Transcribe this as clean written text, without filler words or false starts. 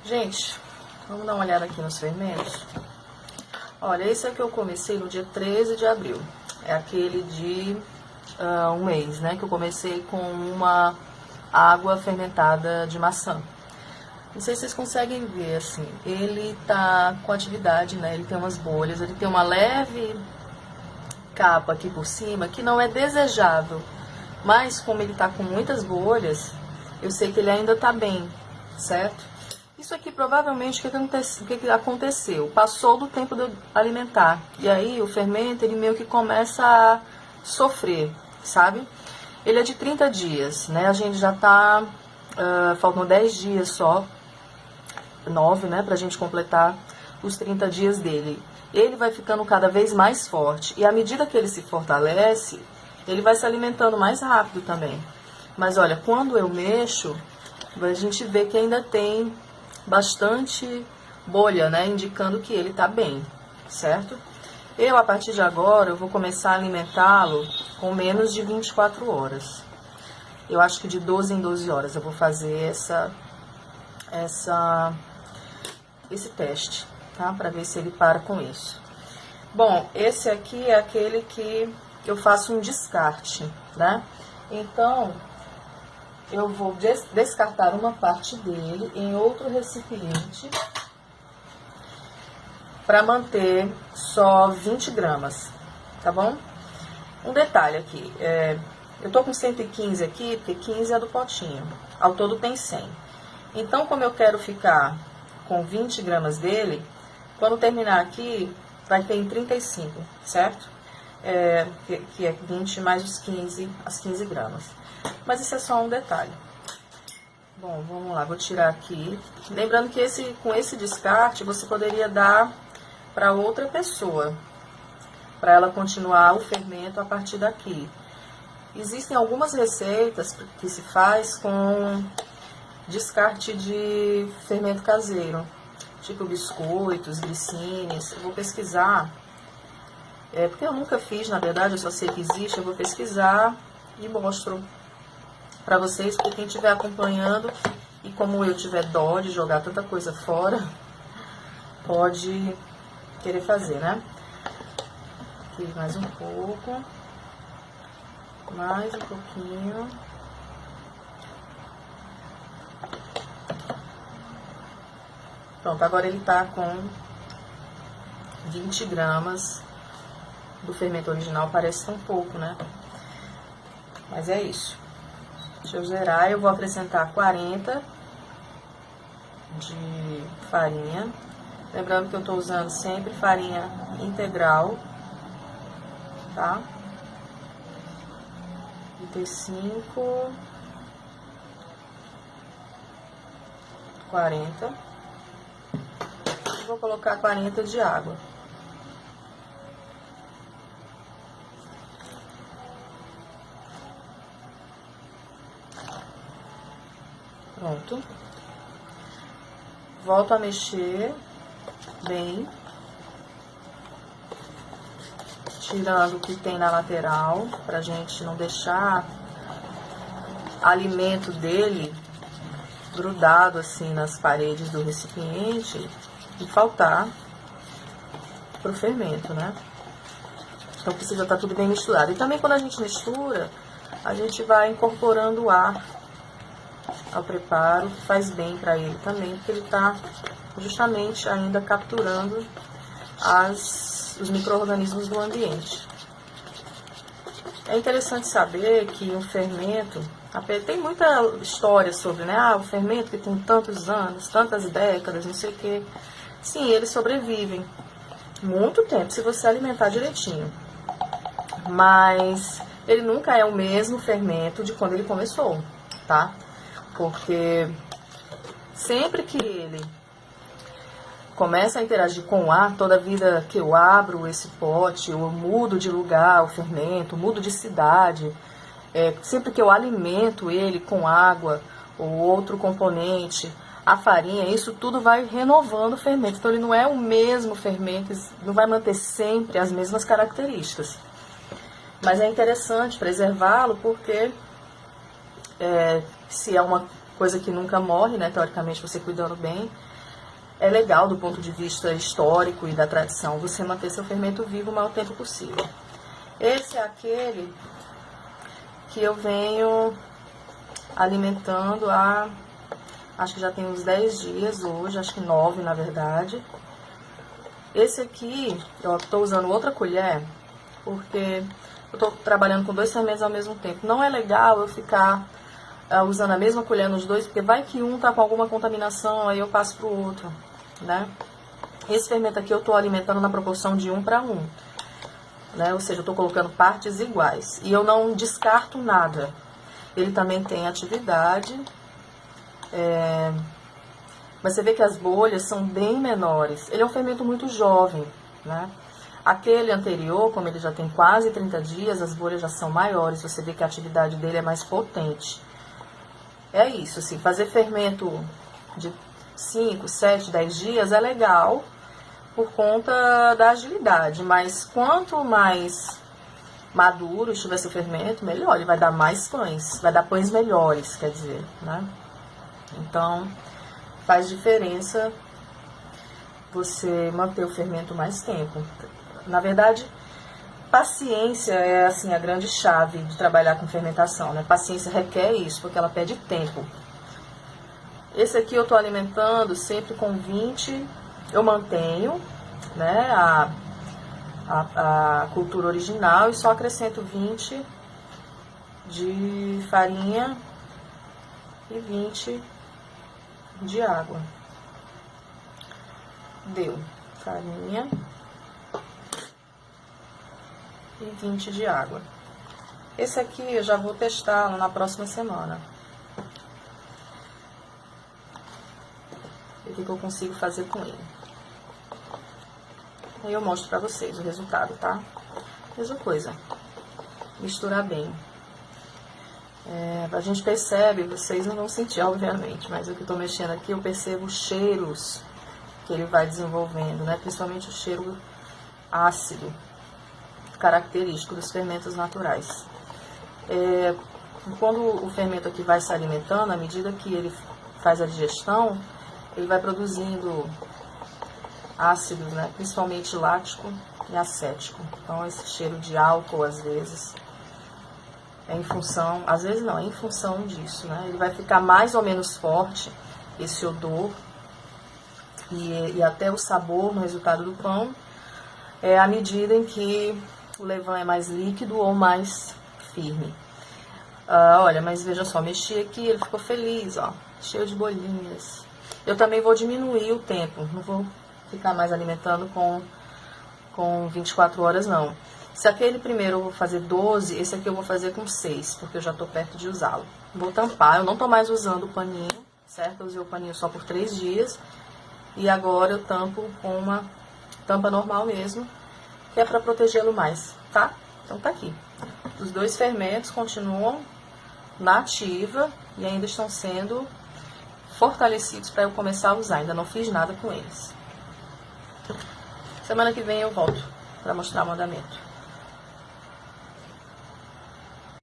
Gente, vamos dar uma olhada aqui nos fermentos. Olha, esse aqui eu comecei no dia 13 de abril. É aquele de um mês, né? Que eu comecei com uma água fermentada de maçã. Não sei se vocês conseguem ver, assim. Ele tá com atividade, né? Ele tem umas bolhas, ele tem uma leve capa aqui por cima, que não é desejável. Mas como ele tá com muitas bolhas, eu sei que ele ainda tá bem, certo? Isso aqui provavelmente o que aconteceu? Passou do tempo de eu alimentar. E aí o fermento ele meio que começa a sofrer, sabe? Ele é de 30 dias, né? A gente já tá... faltam 10 dias só, 9, né? Pra gente completar os 30 dias dele. Ele vai ficando cada vez mais forte. E à medida que ele se fortalece, ele vai se alimentando mais rápido também. Mas olha, quando eu mexo, a gente vê que ainda tem bastante bolha, né? Indicando que ele tá bem, certo? Eu, a partir de agora, eu vou começar a alimentá-lo com menos de 24 horas. Eu acho que de 12 em 12 horas eu vou fazer esse teste, tá? Pra ver se ele para com isso. Bom, esse aqui é aquele que eu faço um descarte, né? Então, eu vou descartar uma parte dele em outro recipiente para manter só 20 gramas, tá bom? Um detalhe aqui, eu tô com 115 aqui, porque 15 é do potinho, ao todo tem 100. Então, como eu quero ficar com 20 gramas dele, quando terminar aqui, vai ter em 35, certo? Que é 20 mais as 15 gramas. Mas isso é só um detalhe. Bom, vamos lá, vou tirar aqui. Lembrando que com esse descarte, você poderia dar para outra pessoa, para ela continuar o fermento a partir daqui. Existem algumas receitas que se faz com descarte de fermento caseiro, tipo biscoitos, glicines. Eu vou pesquisar, porque eu nunca fiz, na verdade, eu só sei que existe. Eu vou pesquisar e mostro para vocês, porque quem estiver acompanhando, e como eu tiver dó de jogar tanta coisa fora, pode querer fazer, né? Aqui mais um pouco, mais um pouquinho. Pronto, agora ele tá com 20 gramas do fermento original, parece tão pouco, né? Mas é isso. Deixa eu zerar, eu vou acrescentar 40 de farinha. Lembrando que eu tô usando sempre farinha integral, tá? 35, 40. E vou colocar 40 de água. Pronto. Volto a mexer bem, tirando o que tem na lateral, pra gente não deixar alimento dele grudado assim nas paredes do recipiente e faltar pro fermento, né? Então precisa estar tudo bem misturado. E também quando a gente mistura, a gente vai incorporando o ar ao preparo, que faz bem para ele também, porque ele está justamente ainda capturando os micro-organismos do ambiente. É interessante saber que o fermento, tem muita história sobre, né? O fermento que tem tantos anos, tantas décadas, não sei o quê. Sim, eles sobrevivem muito tempo se você alimentar direitinho. Mas ele nunca é o mesmo fermento de quando ele começou, tá? Porque sempre que ele começa a interagir com o ar, toda vida que eu abro esse pote, eu mudo de lugar o fermento, mudo de cidade, sempre que eu alimento ele com água ou outro componente, a farinha, isso tudo vai renovando o fermento. Então ele não é o mesmo fermento, não vai manter sempre as mesmas características. Mas é interessante preservá-lo porque se é uma coisa que nunca morre, né? Teoricamente, você cuidando bem. É legal do ponto de vista histórico e da tradição você manter seu fermento vivo o maior tempo possível. Esse é aquele que eu venho alimentando há, acho que já tem uns 10 dias hoje, acho que 9 na verdade. Esse aqui, eu estou usando outra colher, porque eu estou trabalhando com 2 fermentos ao mesmo tempo. Não é legal eu ficar usando a mesma colher nos dois, porque vai que um tá com alguma contaminação, aí eu passo pro outro, né? Esse fermento aqui eu estou alimentando na proporção de 1 para 1, né? Ou seja, eu estou colocando partes iguais. E eu não descarto nada. Ele também tem atividade, mas você vê que as bolhas são bem menores. Ele é um fermento muito jovem, né? Aquele anterior, como ele já tem quase 30 dias, as bolhas já são maiores. Você vê que a atividade dele é mais potente. É isso, assim, fazer fermento de 5, 7, 10 dias é legal por conta da agilidade, mas quanto mais maduro estiver seu fermento, melhor, ele vai dar mais pães, vai dar pães melhores, quer dizer, né? Então, faz diferença você manter o fermento mais tempo. Na verdade, paciência é assim a grande chave de trabalhar com fermentação, né? Paciência requer isso, porque ela pede tempo. Esse aqui eu estou alimentando sempre com 20, eu mantenho, né, a cultura original e só acrescento 20 de farinha e 20 de água. Deu farinha e 20 de água. Esse aqui eu já vou testá-lo na próxima semana. O que eu consigo fazer com ele. Aí eu mostro pra vocês o resultado, tá? Mesma coisa. Misturar bem. A gente percebe, vocês não vão sentir, obviamente, mas o que eu tô mexendo aqui, eu percebo os cheiros que ele vai desenvolvendo, né? Principalmente o cheiro ácido, característico dos fermentos naturais. Quando o fermento aqui vai se alimentando, à medida que ele faz a digestão, ele vai produzindo ácidos, né? Principalmente lático e acético. Então, esse cheiro de álcool, às vezes, é em função, às vezes não, é em função disso, né? Ele vai ficar mais ou menos forte, esse odor, e até o sabor no resultado do pão, à medida em que o levain é mais líquido ou mais firme. Olha, mas veja só, mexi aqui, ele ficou feliz, ó, cheio de bolinhas. Eu também vou diminuir o tempo, não vou ficar mais alimentando com 24 horas, não. Se aquele primeiro eu vou fazer 12, esse aqui eu vou fazer com 6, porque eu já tô perto de usá-lo. Vou tampar, eu não tô mais usando o paninho, certo? Eu usei o paninho só por 3 dias. E agora eu tampo com uma tampa normal mesmo, que é para protegê-lo mais, tá? Então tá aqui. Os 2 fermentos continuam na ativa e ainda estão sendo fortalecidos para eu começar a usar. Ainda não fiz nada com eles. Semana que vem eu volto para mostrar o andamento.